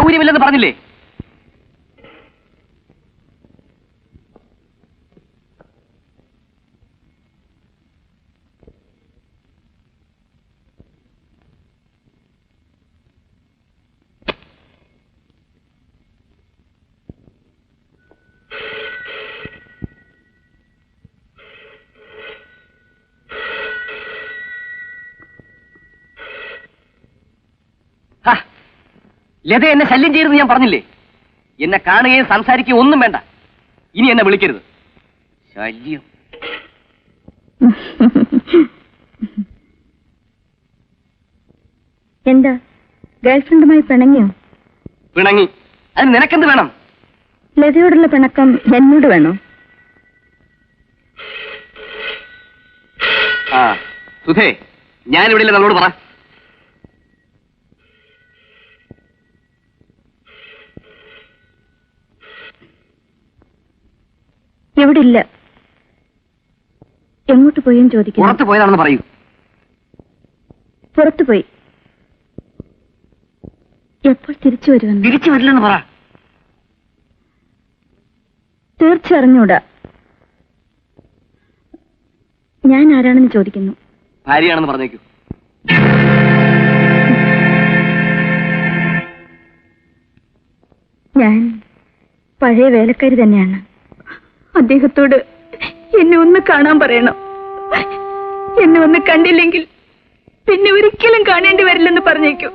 സൗകര്യമില്ലെന്ന് പറഞ്ഞില്ലേ? ലത എന്നെ ശല്യം ചെയ്യരുത് ഞാൻ പറഞ്ഞില്ലേ? എന്നെ കാണുകയും സംസാരിക്കുകയും ഒന്നും വേണ്ട. ഇനി എന്നെ വിളിക്കരുത്. ശല്യം. എന്താ ഗേൾഫ്രണ്ടുമായി പിണങ്ങിയോ? പിണങ്ങി. അതിന് നിനക്കെന്ത് വേണം? ലതയോടുള്ള പിണക്കം എന്നോട് വേണോ? സുധേ, ഞാനിവിടെ ഇല്ല, നമ്മളോട് പറ. എവിടെ ഇല്ല. എങ്ങോട്ട് പോയും ചോദിക്കുന്നു. പുറത്ത് പോയതാണെന്ന് പറയൂ. പുറത്തു പോയി. എപ്പോൾ തിരിച്ചു വരുമെന്ന്? തിരിച്ചു വരില്ലെന്ന് പറ. തീർച്ചയറിഞ്ഞൂടാ. ഞാൻ ആരാണെന്ന് ചോദിക്കുന്നു. ഭാര്യയാണെന്ന് പറഞ്ഞേക്കൂ. ഞാൻ പഴയ വേലക്കാരി തന്നെയാണ്. അദ്ദേഹത്തോട് എന്നെ ഒന്ന് കാണാൻ പറയണം. എന്നെ ഒന്ന് കണ്ടില്ലെങ്കിൽ പിന്നെ ഒരിക്കലും കാണേണ്ടി വരില്ലെന്ന് പറഞ്ഞേക്കൂ.